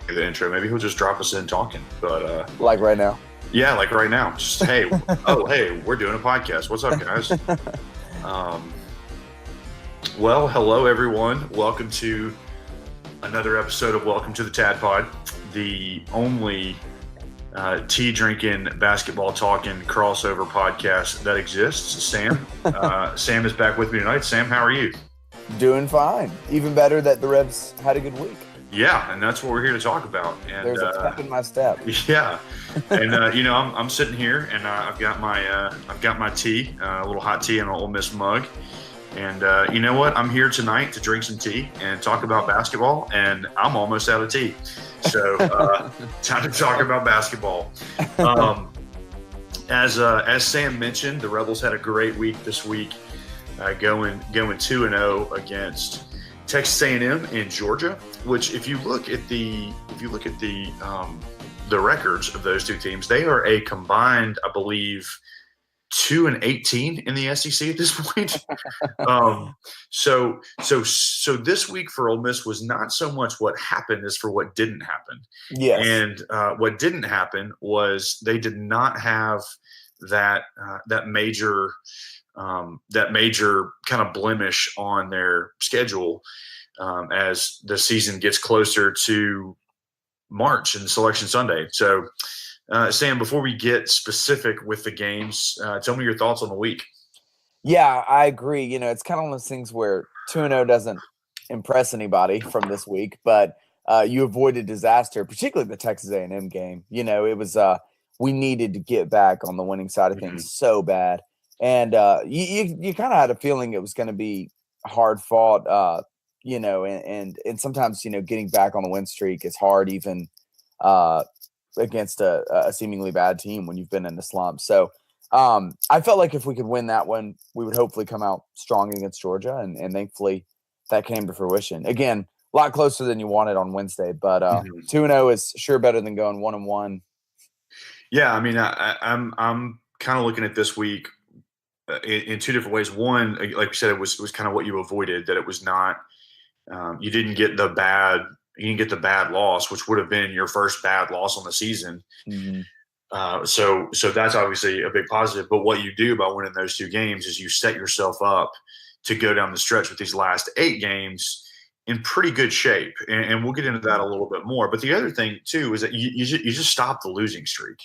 the intro. Maybe he'll just drop us in talking. But like right now. Yeah, like right now. Just hey, hey, we're doing a podcast. What's up, guys? Well, hello everyone. Welcome to another episode of Welcome to the Tad Pod, the only tea drinking, basketball talking crossover podcast that exists. Sam, Sam is back with me tonight. Sam, how are you? Doing fine. Even better that the Revs had a good week. Yeah, and that's what we're here to talk about. And there's a pep in my step. Yeah, and I'm sitting here, and I've got my tea, a little hot tea in an Ole Miss mug, and you know what? I'm here tonight to drink some tea and talk about basketball, and I'm almost out of tea, so time to talk about basketball. As Sam mentioned, the Rebels had a great week this week, going 2-0 against Texas A&M and Georgia, which if you look at the records of those two teams, they are a combined, I believe, 2-18 in the SEC at this point. So this week for Ole Miss was not so much what happened as for what didn't happen. Yes. And what didn't happen was they did not have that major kind of blemish on their schedule as the season gets closer to March and Selection Sunday. So, Sam, before we get specific with the games, tell me your thoughts on the week. Yeah, I agree. It's kind of one of those things where 2-0 doesn't impress anybody from this week, but you avoided disaster, particularly the Texas A&M game. It was we needed to get back on the winning side of things so bad. And you kind of had a feeling it was going to be hard fought, and sometimes, getting back on the win streak is hard, even against a seemingly bad team when you've been in the slump. So I felt like if we could win that one, we would hopefully come out strong against Georgia. And thankfully that came to fruition. Again, a lot closer than you wanted on Wednesday, but 2-0 is sure better than going 1-1. Yeah, I mean, I'm kind of looking at this week in two different ways. One, like you said, it was kind of what you avoided, that it was not you didn't get the bad loss, which would have been your first bad loss on the season. So that's obviously a big positive. But what you do by winning those two games is you set yourself up to go down the stretch with these last 8 games in pretty good shape, and we'll get into that a little bit more. But the other thing too is that you just stop the losing streak.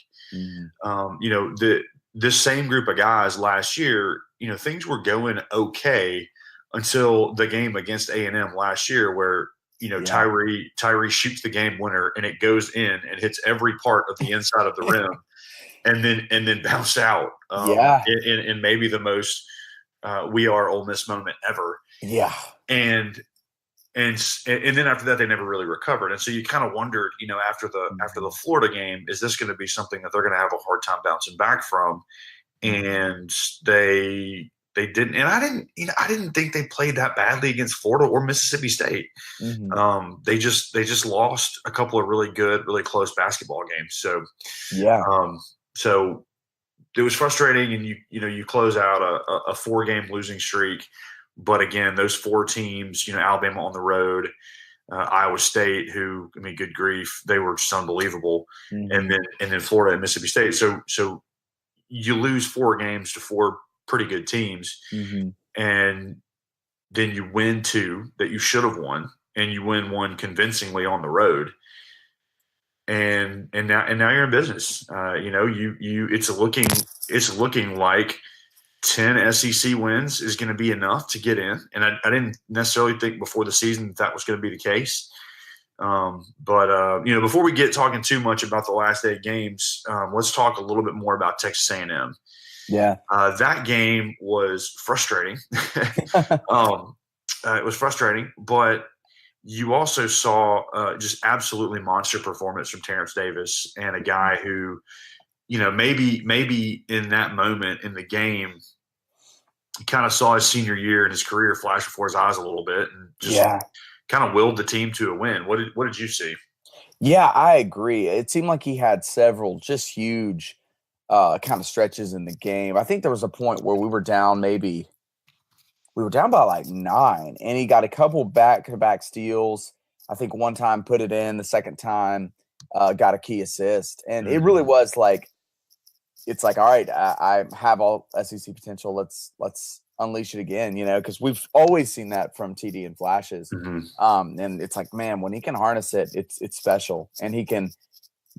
This same group of guys last year, things were going okay until the game against A&M last year, where Tyree shoots the game winner and it goes in and hits every part of the inside of the rim, and then bounce out. In maybe the most we are Ole Miss moment ever. Yeah, and then after that, they never really recovered. And so you kind of wondered, after the Florida game, is this going to be something that they're going to have a hard time bouncing back from? And they didn't. And I didn't think they played that badly against Florida or Mississippi State. They just lost a couple of really good, really close basketball games. So so it was frustrating, and you close out a 4-game losing streak. But again, those 4 teams, Alabama on the road, Iowa State, who, I mean, good grief, they were just unbelievable, and then Florida and Mississippi State. So you lose 4 games to 4 pretty good teams, and then you win 2 that you should have won, and you win 1 convincingly on the road, and now you're in business. It's looking like 10 SEC wins is going to be enough to get in. And I didn't necessarily think before the season that was going to be the case. But before we get talking too much about the last 8 games, let's talk a little bit more about Texas A&M. Yeah. That game was frustrating. It was frustrating, but you also saw just absolutely monster performance from Terrence Davis, and a guy who, maybe in that moment in the game, he kind of saw his senior year in his career flash before his eyes a little bit, and just kind of willed the team to a win. What did you see? Yeah, I agree. It seemed like he had several just huge kind of stretches in the game. I think there was a point where we were down by like 9, and he got a couple back-to-back steals. I think one time put it in, the second time got a key assist. And it really was like, it's like, all right, I have all SEC potential. Let's unleash it again, because we've always seen that from TD in flashes. And it's like, man, when he can harness it, it's special. And he can,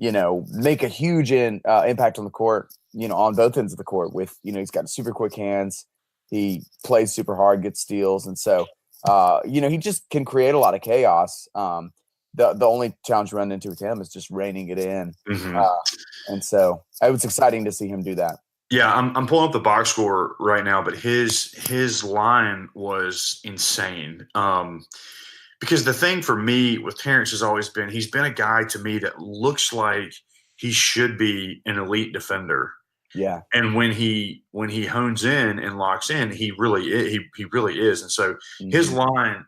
make a huge impact on the court, on both ends of the court with, he's got super quick hands. He plays super hard, gets steals. And so, he just can create a lot of chaos. The only challenge we run into with him is just reining it in. And so it was exciting to see him do that. Yeah, I'm pulling up the box score right now, but his line was insane. Because the thing for me with Terrence has always been he's been a guy to me that looks like he should be an elite defender. Yeah. And when he hones in and locks in, he really is. And so his line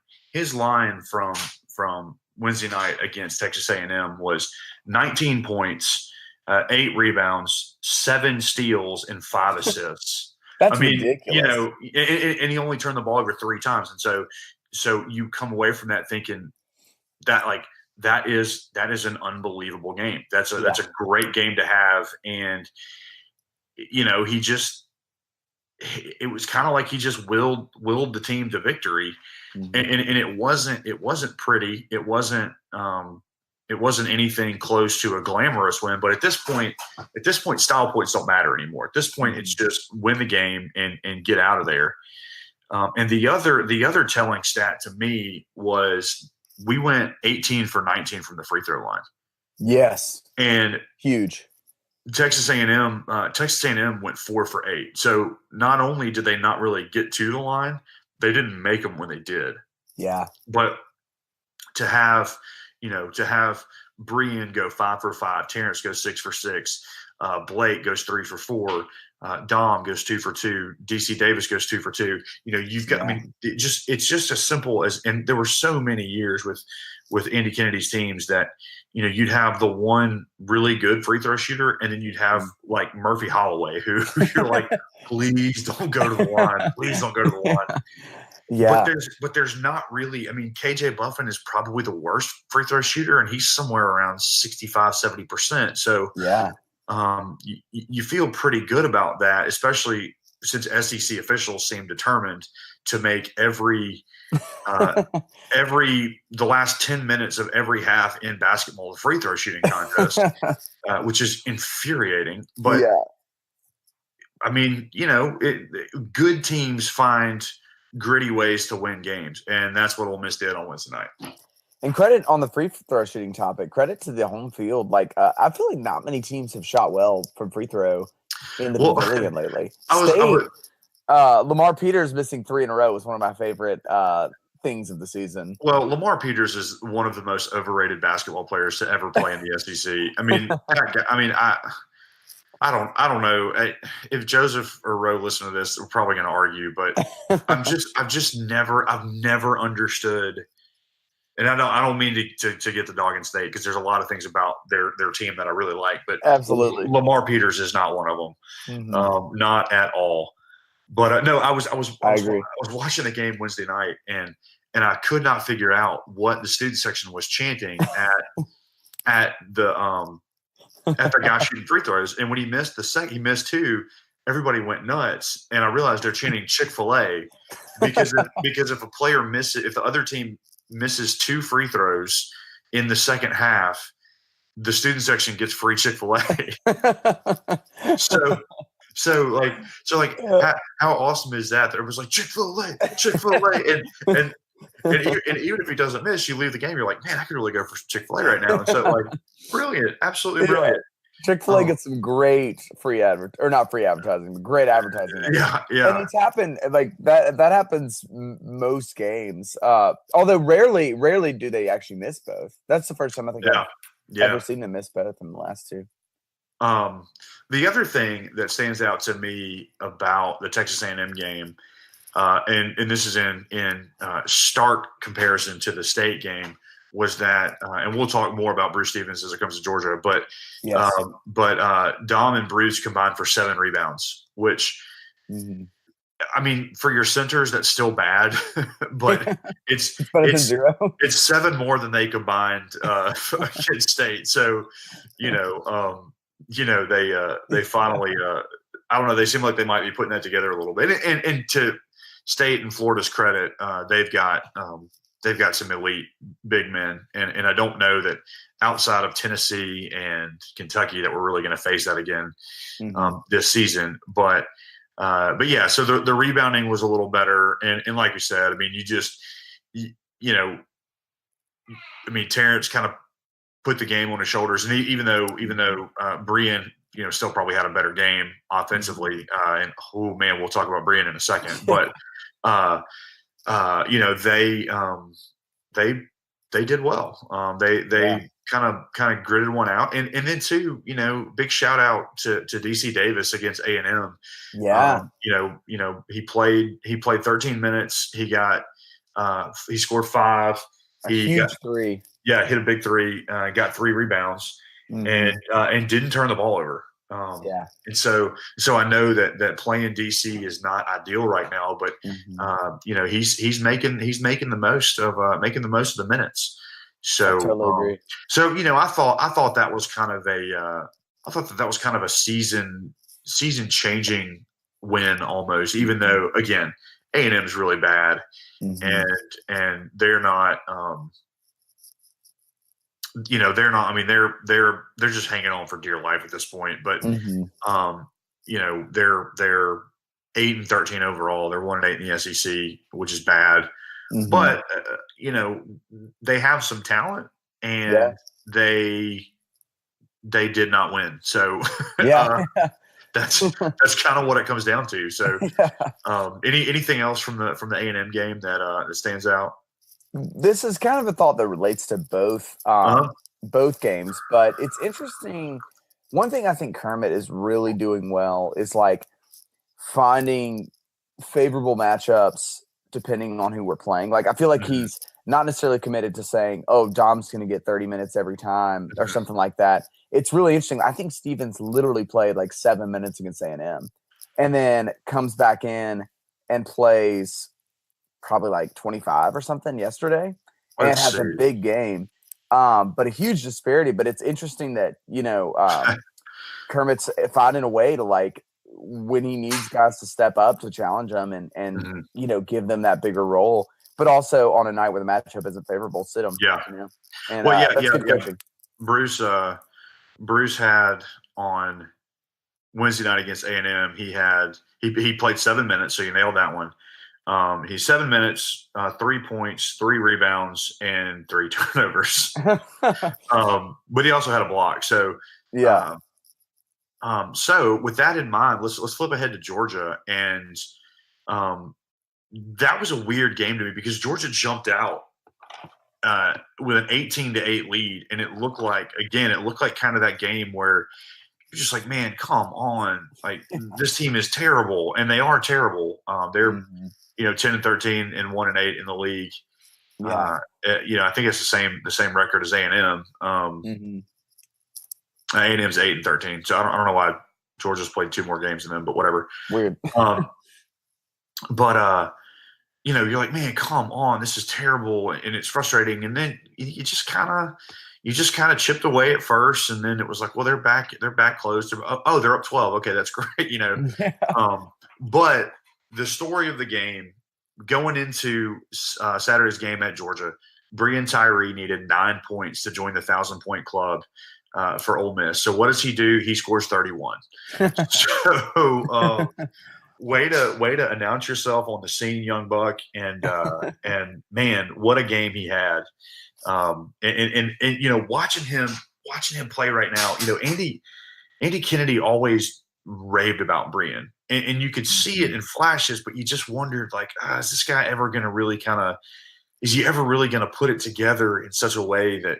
from Wednesday night against Texas A&M was 19 points, 8 rebounds, 7 steals, and 5 assists. That's ridiculous. And he only turned the ball over 3 times. And so you come away from that thinking that that is an unbelievable game. That's a great game to have. And it was kind of like he just willed the team to victory. And it wasn't pretty. It wasn't anything close to a glamorous win. But at this point, style points don't matter anymore. At this point, it's just win the game and get out of there. And the other telling stat to me was we went 18 for 19 from the free throw line. Yes, and huge. Texas A&M went 4 for 8. So not only did they not really get to the line, they didn't make them when they did. Yeah. But to have Brian go 5 for 5, Terrence goes 6 for 6, Blake goes 3 for 4, Dom goes 2 for 2, DC Davis goes 2 for 2. You've got. I mean, it's just as simple as. And there were so many years with Andy Kennedy's teams that you'd have the one really good free throw shooter, and then you'd have like Murphy Holloway, who you're like, please don't go to the line, please don't go to the line. Yeah, but there's not really. I mean, KJ Buffin is probably the worst free throw shooter, and he's somewhere around 65-70%. So yeah. You feel pretty good about that, especially since SEC officials seem determined to make the last 10 minutes of every half in basketball a free throw shooting contest, which is infuriating. But I mean, good teams find gritty ways to win games, and that's what Ole Miss did on Wednesday night. And credit on the free throw shooting topic, credit to the home field. Like, I feel like not many teams have shot well from free throw in the pavilion lately. Lamar Peters missing 3 in a row was one of my favorite things of the season. Well, Lamar Peters is one of the most overrated basketball players to ever play in the SEC. I mean, I don't know if Joseph or Roe listen to this. We're probably going to argue, but I've never understood. And I don't mean to get the dog in state, because there's a lot of things about their team that I really like, but absolutely, Lamar Peters is not one of them, not at all. But no, I was watching the game Wednesday night, and I could not figure out what the student section was chanting at the guy shooting free throws. And when he missed he missed 2. Everybody went nuts, and I realized they're chanting Chick-fil-A because if a player misses, if the other team misses 2 free throws in the second half, the student section gets free Chick-fil-A. How awesome is that? There was like Chick-fil-A, and even if he doesn't miss, you leave the game, you're like, man, I could really go for Chick-fil-A right now. And so like, brilliant, absolutely brilliant. Chick-fil-A gets some great free not free advertising, but great advertising. Yeah. And it's happened like that. That happens most games. Although rarely do they actually miss both. That's the first time I think I've ever seen them miss both in the last 2. The other thing that stands out to me about the Texas A&M game, and this is in stark comparison to the state game, was that, and we'll talk more about Bruce Stevens as it comes to Georgia, but Dom and Bruce combined for 7 rebounds, which I mean, for your centers, that's still bad, but it's It's better than it's zero. it's 7 more than they combined against State. So, they finally I don't know, they seem like they might be putting that together a little bit. And to State and Florida's credit, they've got some elite big men, and I don't know that outside of Tennessee and Kentucky that we're really going to face that again this season. But yeah, so the rebounding was a little better, and like you said, I mean, Terrence kind of put the game on his shoulders, and even though Brian, still probably had a better game offensively, and oh man, we'll talk about Brian in a second, but they did well. They kind of gritted one out, and then too, big shout out to DC Davis against A&M. Yeah. He played 13 minutes. He scored 5. He huge 3. Yeah, hit a big 3. Got 3 rebounds, and didn't turn the ball over. And so I know that playing DC is not ideal right now, but he's making the most of the minutes. So I totally agree. So I thought that was kind of a season changing win almost, even though again A&M is really bad, and they're not. They're not. I mean, they're just hanging on for dear life at this point. But they're 8-13 overall. They're 1-8 in the SEC, which is bad. But they have some talent, and they did not win. So that's kind of what it comes down to. So anything else from the A&M game that stands out? This is kind of a thought that relates to both games, but it's interesting. One thing I think Kermit is really doing well is like finding favorable matchups depending on who we're playing. Like I feel like he's not necessarily committed to saying, "Oh, Dom's going to get 30 minutes every time" or something like that. It's really interesting. I think Stevens literally played like 7 minutes against A&M, and then comes back in and plays probably like 25 or something yesterday, and has a big game. But a huge disparity. But it's interesting that Kermit's finding a way to, like, when he needs guys to step up to challenge them and give them that bigger role, but also on a night where the matchup isn't favorable, sit them. And that's good coaching. Bruce had on Wednesday night against A&M. He played 7 minutes, so you nailed that one. He's 7 minutes, 3 points, 3 rebounds, and 3 turnovers. But he also had a block. So so with that in mind, let's flip ahead to Georgia, and that was a weird game to me because Georgia jumped out with an 18-8 lead, and it looked like kind of that game where you're just like, man, come on, like this team is terrible, and they are terrible. They're 10-13 and 1-8 in the league. I think it's the same record as A&M. A&M's 8-13, so I don't know why Georgia's played 2 more games than them, but whatever. Weird. But you're like, man, come on, this is terrible, and it's frustrating. And then you just kind of chipped away at first, and then it was like, well, they're back close. Oh, they're up 12. Okay, that's great, But the story of the game going into Saturday's game at Georgia, Brian Tyree needed 9 points to join the 1,000-point club for Ole Miss. So what does he do? He scores 31. So way to announce yourself on the scene, young buck, and man, what a game he had. And watching him play right now, Andy Kennedy always raved about Brian, and you could see it in flashes, but you just wondered, like, is this guy ever going to really is he ever really going to put it together in such a way that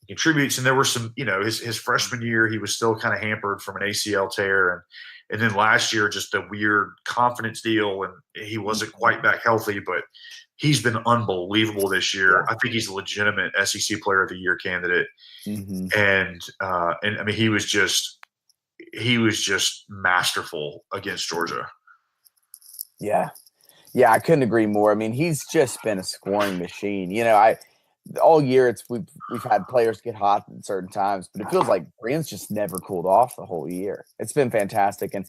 he contributes? And there were some, his freshman year, he was still kind of hampered from an ACL tear, and then last year, just a weird confidence deal, and he wasn't quite back healthy, but he's been unbelievable this year. I think he's a legitimate SEC Player of the Year candidate, and I mean, he was just masterful against Georgia. Yeah. Yeah, I couldn't agree more. I mean, he's just been a scoring machine. All year we've had players get hot at certain times, but it feels like Brian's just never cooled off the whole year. It's been fantastic. And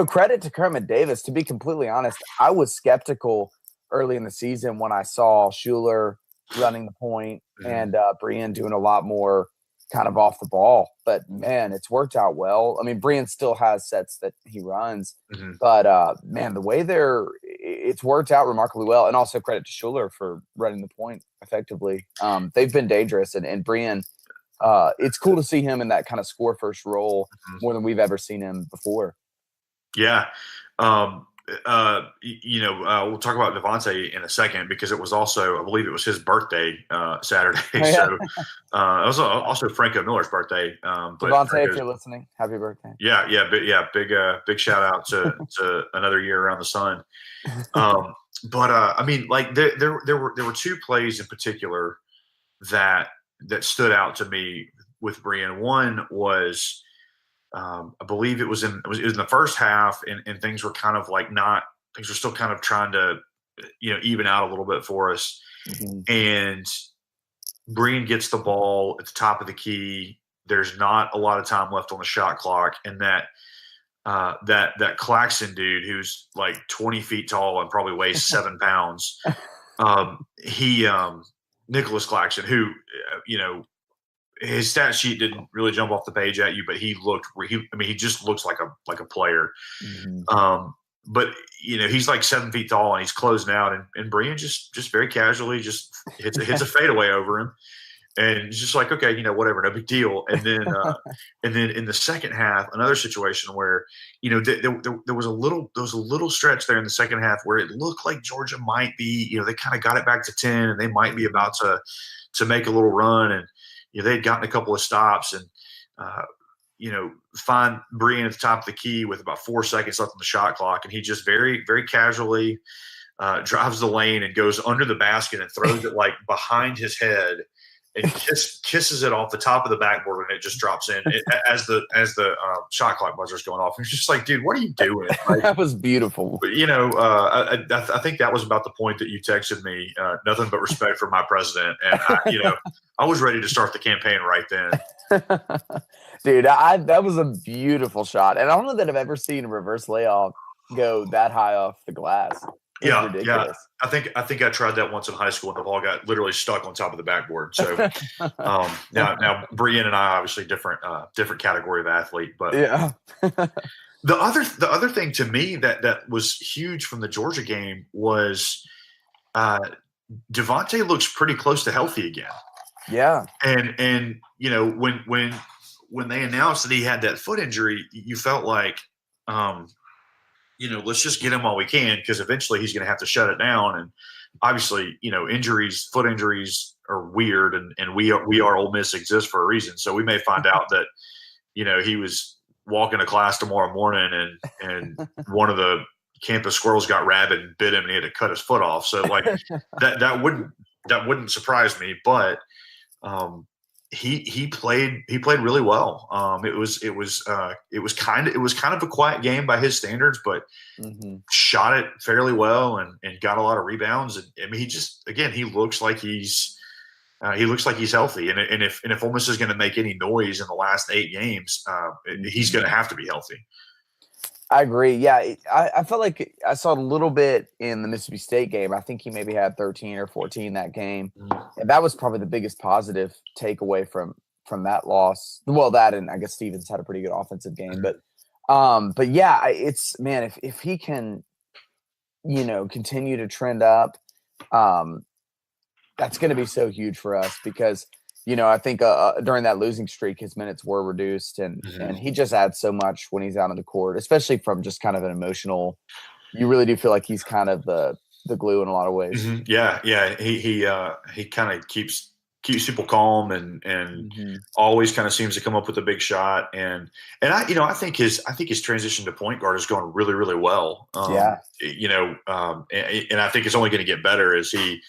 credit to Kermit Davis. To be completely honest, I was skeptical early in the season when I saw Schuler running the point and Brian doing a lot more kind of off the ball. But man, it's worked out well. I mean, Brian still has sets that he runs, but man, the way it's worked out remarkably well. And also credit to Schuler for running the point effectively. They've been dangerous, and Brian, it's cool to see him in that kind of score first role more than we've ever seen him before. Yeah. We'll talk about Devontae in a second because it was also, I believe it was his birthday Saturday. So it was also Franco Miller's birthday. Devontae, if you're listening, happy birthday. Big shout out to another year around the sun. I mean, like there were two plays in particular that stood out to me with Brian. One was, I believe it was in the first half, and things were kind of like things were still kind of trying to, even out a little bit for us. And Brian gets the ball at the top of the key. There's not a lot of time left on the shot clock, and that Claxton dude who's like 20 feet tall and probably weighs 7 pounds. Nicholas Claxton, who, his stat sheet didn't really jump off the page at you, but he just looks like a player. But he's like 7 feet tall and he's closing out, and Brian just very casually just hits a fadeaway over him, and it's just like, okay, whatever, no big deal. And then in the second half, another situation where there was a little stretch there in the second half where it looked like Georgia might be, they kind of got it back to 10 and they might be about to make a little run, and they'd gotten a couple of stops, and find Brian at the top of the key with about 4 seconds left on the shot clock, and he just very, very casually drives the lane and goes under the basket and throws it like behind his head and kisses it off the top of the backboard, and it just drops in as the shot clock buzzer is going off. It's just like, dude, what are you doing? Like, that was beautiful. But, I think that was about the point that you texted me. Nothing but respect for my president, and I was ready to start the campaign right then. Dude, that was a beautiful shot, and I don't know that I've ever seen a reverse layoff go that high off the glass. Yeah, ridiculous. yeah. I think I tried that once in high school, and the ball got literally stuck on top of the backboard. So now Brian and I obviously different category of athlete, but yeah. The other thing to me that was huge from the Georgia game was Devontae looks pretty close to healthy again. Yeah, and when they announced that he had that foot injury, you felt like, let's just get him while we can, because eventually he's going to have to shut it down. And obviously, foot injuries are weird, and we are Ole Miss exists for a reason. So we may find out that, he was walking to class tomorrow morning and one of the campus squirrels got rabid and bit him, and he had to cut his foot off. So like that wouldn't surprise me, but he played really well. It was kind of a quiet game by his standards, but shot it fairly well and got a lot of rebounds. And I mean, he looks like he's healthy. And if Ole Miss is going to make any noise in the last 8 games, he's going to have to be healthy. I agree. Yeah, I felt like I saw a little bit in the Mississippi State game. I think he maybe had 13 or 14 that game, and that was probably the biggest positive takeaway from that loss. Well, that, and I guess Stevens had a pretty good offensive game, but yeah, it's, man, if he can, continue to trend up, that's going to be so huge for us because. I think during that losing streak, his minutes were reduced, and he just adds so much when he's out on the court, especially from just kind of an emotional. You really do feel like he's kind of the glue in a lot of ways. Yeah. He kind of keeps people calm and always kind of seems to come up with a big shot. And I think his transition to point guard is going really, really well. And I think it's only going to get better as he.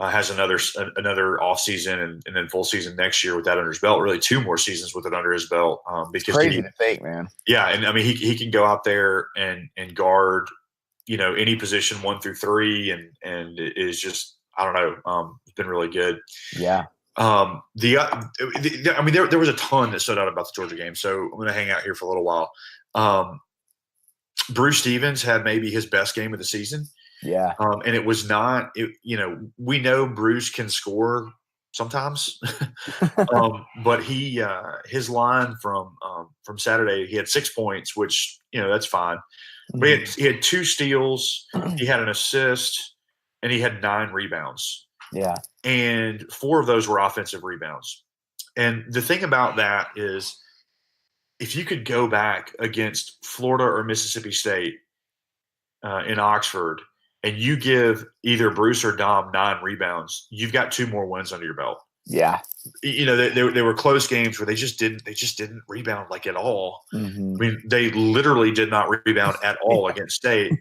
Has another off season and then full season next year with that under his belt. Really, 2 more seasons with it under his belt. Because crazy to think, man. Yeah, and I mean he can go out there and guard, any position 1 through 3, and it is just, I don't know, it's been really good. Yeah. I mean, there was a ton that stood out about the Georgia game, so I'm going to hang out here for a little while. Bruce Stevens had maybe his best game of the season. Yeah. And it was not, we know Bruce can score sometimes, but his line from Saturday, he had 6 points, which that's fine. But he had 2 steals, he had an assist, and he had 9 rebounds. Yeah. And 4 of those were offensive rebounds. And the thing about that is, if you could go back against Florida or Mississippi State in Oxford, and you give either Bruce or Dom 9 rebounds, you've got 2 more wins under your belt. Yeah. They were close games where they just didn't rebound like at all. Mm-hmm. I mean, they literally did not rebound at all against State,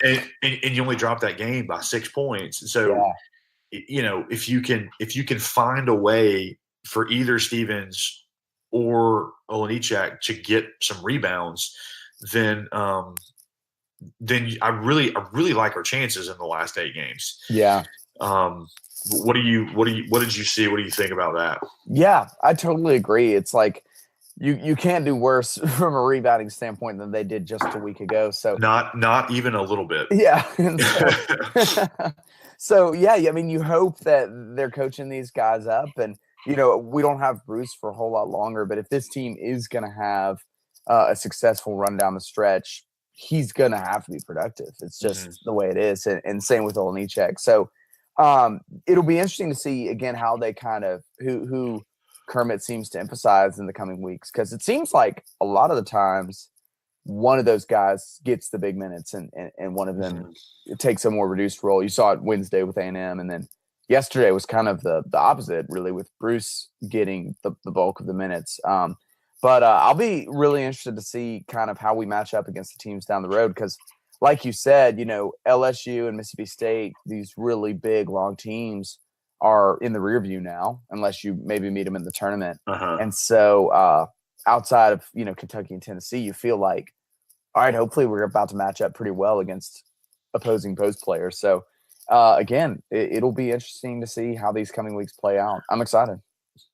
and you only dropped that game by 6 points. So, if you can find a way for either Stevens or Olenichak to get some rebounds, then I really like our chances in the last 8 games. Yeah. What did you see? What do you think about that? Yeah, I totally agree. It's like you can't do worse from a rebounding standpoint than they did just a week ago. So not even a little bit. Yeah. So yeah, I mean, you hope that they're coaching these guys up, and we don't have Bruce for a whole lot longer. But if this team is going to have a successful run down the stretch, he's going to have to be productive. It's just the way it is, and same with Olenichak. So it'll be interesting to see again how they kind of who Kermit seems to emphasize in the coming weeks, because it seems like a lot of the times one of those guys gets the big minutes and one of them takes a more reduced role. You saw it Wednesday with A&M, and then yesterday was kind of the opposite, really, with Bruce getting the bulk of the minutes. But I'll be really interested to see kind of how we match up against the teams down the road, because like you said, LSU and Mississippi State, these really big, long teams are in the rear view now, unless you maybe meet them in the tournament. And so outside of, Kentucky and Tennessee, you feel like, all right, hopefully we're about to match up pretty well against opposing post players. So again, it'll be interesting to see how these coming weeks play out. I'm excited.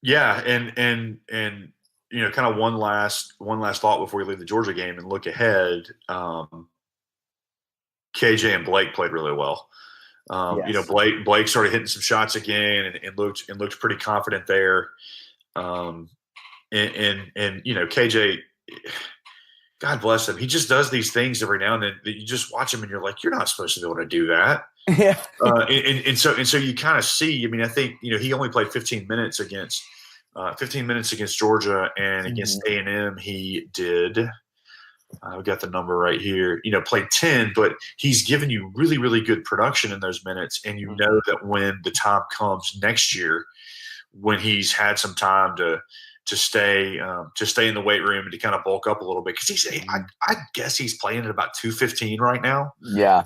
Yeah. And kind of one last thought before we leave the Georgia game and look ahead. KJ and Blake played really well. Yes. Blake started hitting some shots again and looked pretty confident there. And KJ, God bless him, he just does these things every now and then that you just watch him and you're like, you're not supposed to be able to do that. Yeah. And so you kind of see. I mean, I think he only played 15 minutes against Georgia, and against A&M he did. I've got the number right here. Played 10, but he's given you really, really good production in those minutes. And you know that when the time comes next year, when he's had some time to stay in the weight room and to kind of bulk up a little bit, because I guess he's playing at about 215 right now. Yeah.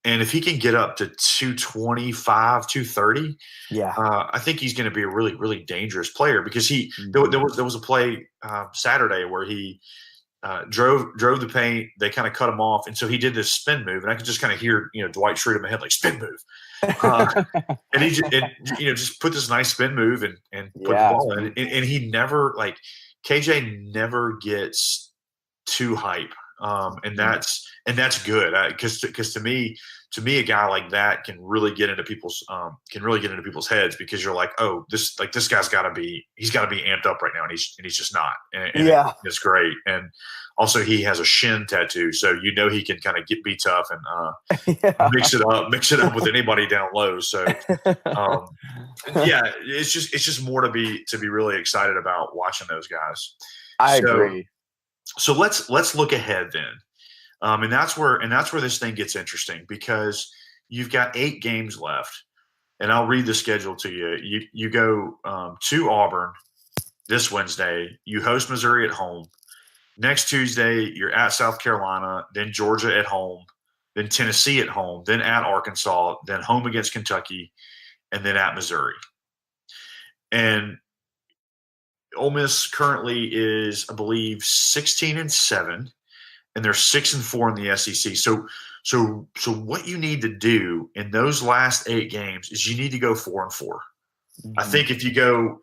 And if he can get up to 225, 230, I think he's going to be a really, really dangerous player, because there was a play Saturday where he drove the paint. They kind of cut him off, and so he did this spin move, and I could just kind of hear Dwight Schrute in my head, like, spin move, and he just put this nice spin move and put the ball in, and he never, like, KJ never gets too hype, and that's good, because to me a guy like that can really get into people's heads, because you're like, oh, this guy's got to be amped up right now, and he's just not, and it's great. And also he has a shin tattoo, so he can kind of be tough and mix it up with anybody down low. So it's just more to be really excited about watching those guys. I agree. So let's look ahead then. And that's where this thing gets interesting, because you've got 8 games left, and I'll read the schedule to you. You go to Auburn this Wednesday. You host Missouri at home. Next Tuesday, you're at South Carolina, then Georgia at home, then Tennessee at home, then at Arkansas, then home against Kentucky, and then at Missouri. And Ole Miss currently is, I believe, 16-7. And they're 6-4 in the SEC. So So what you need to do in those last 8 games is you need to go 4-4. I think if you go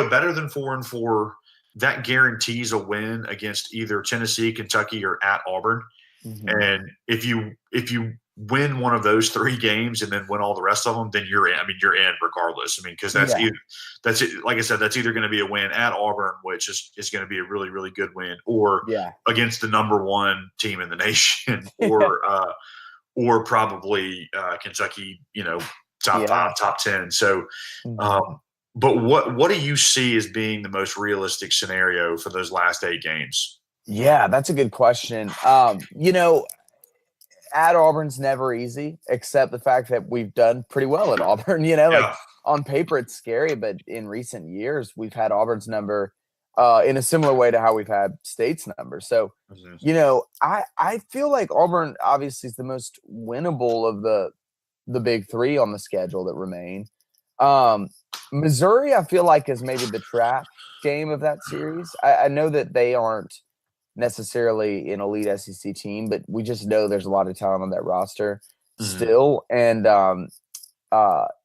better than 4-4, that guarantees a win against either Tennessee, Kentucky, or at Auburn. And if you win one of those 3 games and then win all the rest of them, then you're in. I mean, you're in regardless. I mean, because that's like I said, that's either going to be a win at Auburn, which is going to be a really, really good win, or against the number 1 team in the nation, or probably Kentucky, top 5, top 10. So, but what do you see as being the most realistic scenario for those last 8 games? Yeah, that's a good question. At Auburn's never easy, except the fact that we've done pretty well at Auburn. Like on paper it's scary, but in recent years we've had Auburn's number in a similar way to how we've had State's number. So, I feel like Auburn obviously is the most winnable of the big 3 on the schedule that remain. Missouri, I feel like, is maybe the trap game of that series. I know that they aren't necessarily an elite SEC team, but we just know there's a lot of talent on that roster still. And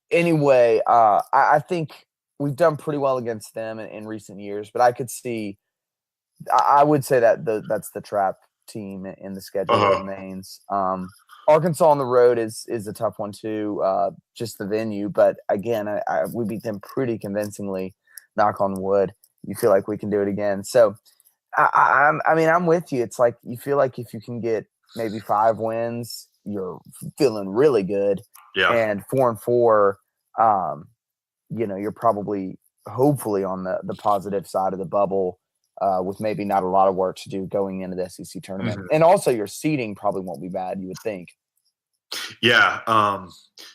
anyway, I think we've done pretty well against them in recent years, but I would say that that's the trap team in the schedule that remains. Arkansas on the road is a tough one too, just the venue. But again, we beat them pretty convincingly. Knock on wood. You feel like we can do it again. So, I'm with you. It's like you feel like if you can get maybe 5 wins, you're feeling really good. Yeah. And 4-4, you're probably hopefully on the positive side of the bubble, with maybe not a lot of work to do going into the SEC tournament. And also your seeding probably won't be bad, you would think. Yeah.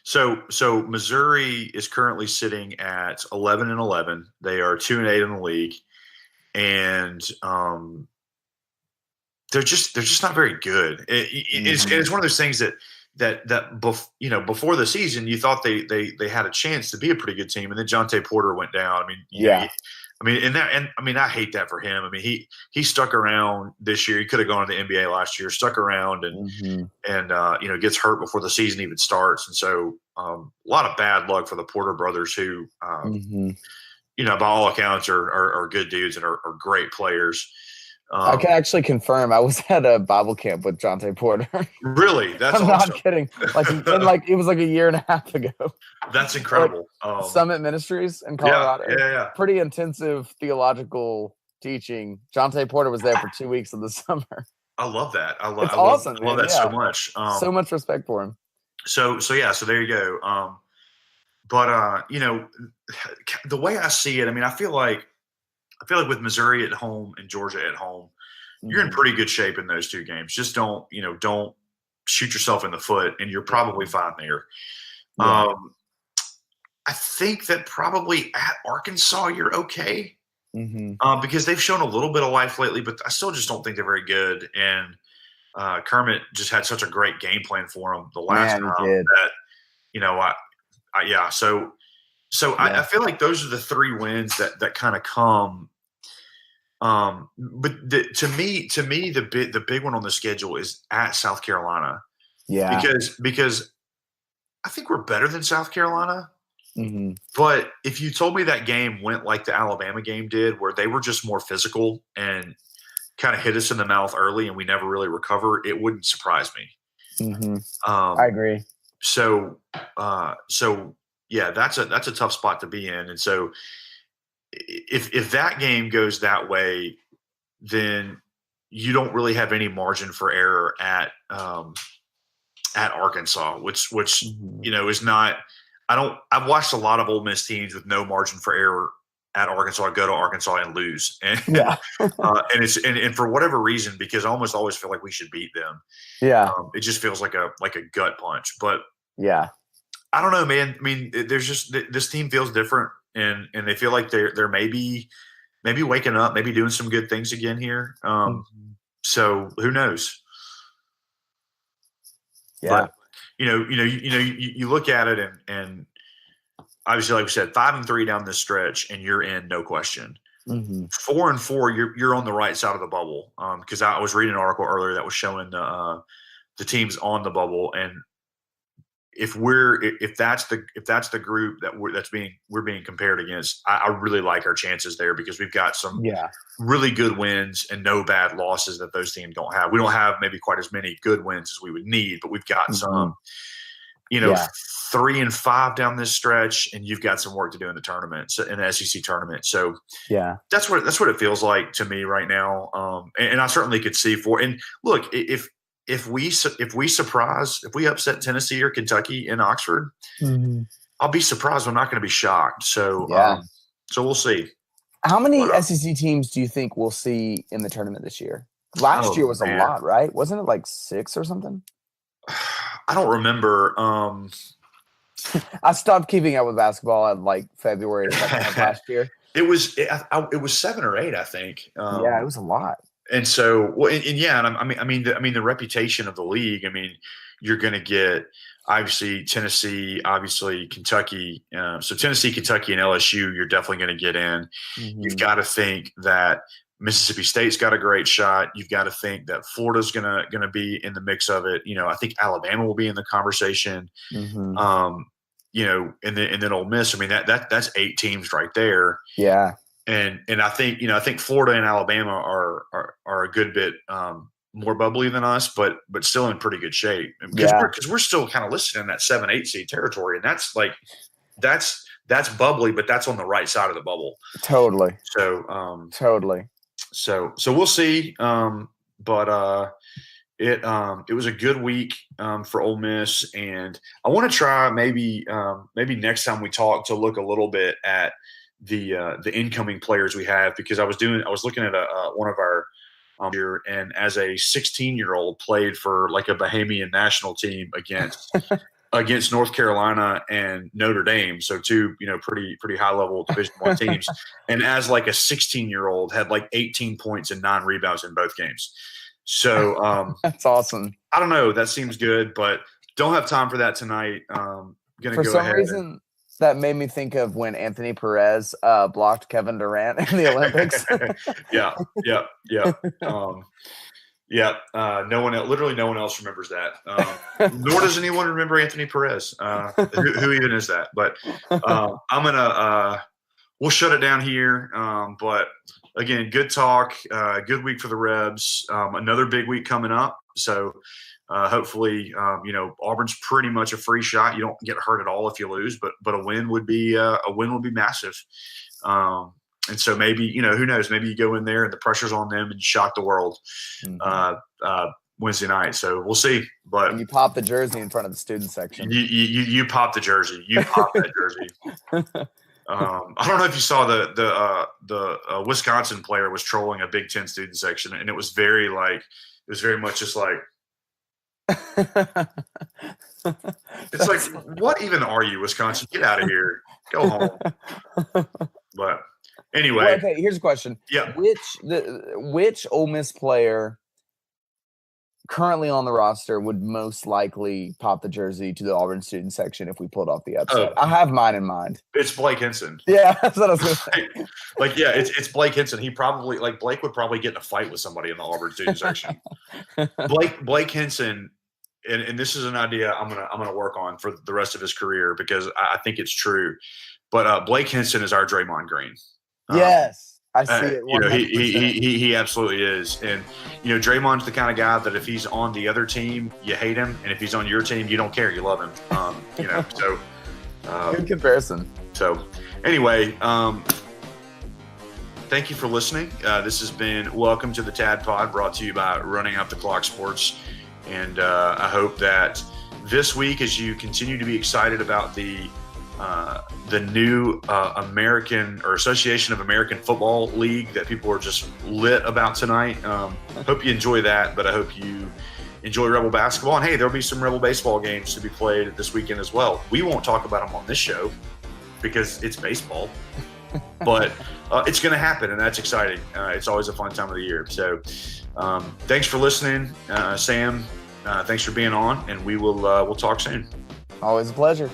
So Missouri is currently sitting at 11-11. They are 2-8 in the league. And they're just not very good. It's one of those things before the season you thought they had a chance to be a pretty good team, and then Jonte Porter went down. I hate that for him. I mean, he stuck around this year. He could have gone to the NBA last year, stuck around and gets hurt before the season even starts. And so a lot of bad luck for the Porter brothers, who by all accounts are good dudes and are great players. I can actually confirm I was at a Bible camp with Jonte Porter. Really? That's I'm awesome. not kidding. It was like a year and a half ago. That's incredible. Summit Ministries in Colorado. Yeah. Pretty intensive theological teaching. Jonte Porter was there for 2 weeks of the summer. I love that. It's awesome. I love that so much. So much respect for him. So there you go. But the way I see it, I feel like with Missouri at home and Georgia at home, you're in pretty good shape in those 2 games. Just don't shoot yourself in the foot, and you're probably fine there. I think that probably at Arkansas you're okay, because they've shown a little bit of life lately, but I still just don't think they're very good. And Kermit just had such a great game plan for them the last time that I feel like those are the 3 wins that kind of come. But to me, the big one on the schedule is at South Carolina. Yeah. Because I think we're better than South Carolina. But if you told me that game went like the Alabama game did, where they were just more physical and kind of hit us in the mouth early and we never really recover, it wouldn't surprise me. I agree. So yeah, that's a tough spot to be in. And so if that game goes that way, then you don't really have any margin for error at Arkansas, which is not. I've watched a lot of Ole Miss teams with no margin for error at Arkansas go to Arkansas and lose, and and for whatever reason, because I almost always feel like we should beat them. It just feels like a gut punch. But I don't know, man. I mean, there's just this team feels different, and they feel like they're maybe waking up, maybe doing some good things again here. So who knows? But you look at it, and obviously, like we said, 5-3 down this stretch, and you're in, no question. 4-4, you're on the right side of the bubble. Because I was reading an article earlier that was showing the the teams on the bubble, and if that's the group that we're being compared against, I really like our chances there because we've got some really good wins and no bad losses that those teams don't have. We don't have maybe quite as many good wins as we would need, but we've got some. 3 and 5 down this stretch, and you've got some work to do in the tournament, in the SEC tournament. So that's what it feels like to me right now. And I certainly could see and look, if we upset Tennessee or Kentucky in Oxford, I'll be surprised. I'm not going to be shocked. So so we'll see. How many SEC teams do you think we'll see in the tournament this year? Last year was a lot, right? Wasn't it like 6 or something? I don't remember. I stopped keeping up with basketball in like February of last year. It was 7 or 8, I think. It was a lot. And so, the reputation of the league. I mean, you're going to get obviously Tennessee, obviously Kentucky. So Tennessee, Kentucky, and LSU, you're definitely going to get in. You've got to think that Mississippi State's got a great shot. You've got to think that Florida's going to be in the mix of it. I think Alabama will be in the conversation. And then Ole Miss. I mean, that's 8 teams right there. Yeah. And I think Florida and Alabama are a good bit more bubbly than us, but still in pretty good shape. Because we're still kind of listed in that 7-8 seed territory, and that's bubbly, but that's on the right side of the bubble. Totally. So totally. So we'll see. But it was a good week for Ole Miss, and I want to try maybe next time we talk to look a little bit at the incoming players we have, because I was looking at one of our here, and as a 16-year-old played for like a Bahamian national team against North Carolina and Notre Dame, so 2 pretty high level Division I teams, and as like a 16-year-old had like 18 points and 9 rebounds in both games. So that's awesome. I don't know, that seems good, but don't have time for that tonight. For some reason, that made me think of when Anthony Perez blocked Kevin Durant in the Olympics. Yeah. Literally no one else remembers that. Nor does anyone remember Anthony Perez. Who even is that? But we'll shut it down here. But again, good talk. Good week for the Rebs. Another big week coming up. So hopefully, Auburn's pretty much a free shot. You don't get hurt at all if you lose, but a win would be massive. And so maybe, who knows, maybe you go in there and the pressure's on them and you shock the world Wednesday night. So we'll see. But and you pop the jersey in front of the student section. You pop the jersey. You pop that jersey. I don't know if you saw the Wisconsin player was trolling a Big Ten student section, and it was very much just like, it's like, what even are you, Wisconsin? Get out of here. Go home. But anyway. Well, okay, here's a question. Yeah. Which Ole Miss player currently on the roster would most likely pop the jersey to the Auburn student section if we pulled off the upset? I have mine in mind. It's Blake Henson. Yeah, that's what I was going to say. It's Blake Henson. He probably, Blake would probably get in a fight with somebody in the Auburn student section. Blake Henson, and this is an idea I'm gonna work on for the rest of his career because I think it's true. But Blake Henson is our Draymond Green. Yes. I see it. 100%. He absolutely is. And, Draymond's the kind of guy that if he's on the other team, you hate him. And if he's on your team, you don't care. You love him. So. Good comparison. So, anyway, thank you for listening. This has been Welcome to the Tad Pod, brought to you by Running Up the Clock Sports. And I hope that this week, as you continue to be excited about the new American or Association of American Football League that people are just lit about tonight. Hope you enjoy that, but I hope you enjoy Rebel basketball. And hey, there'll be some Rebel baseball games to be played this weekend as well. We won't talk about them on this show because it's baseball, but it's going to happen, and that's exciting. It's always a fun time of the year. So thanks for listening, Sam. Thanks for being on, and we'll talk soon. Always a pleasure.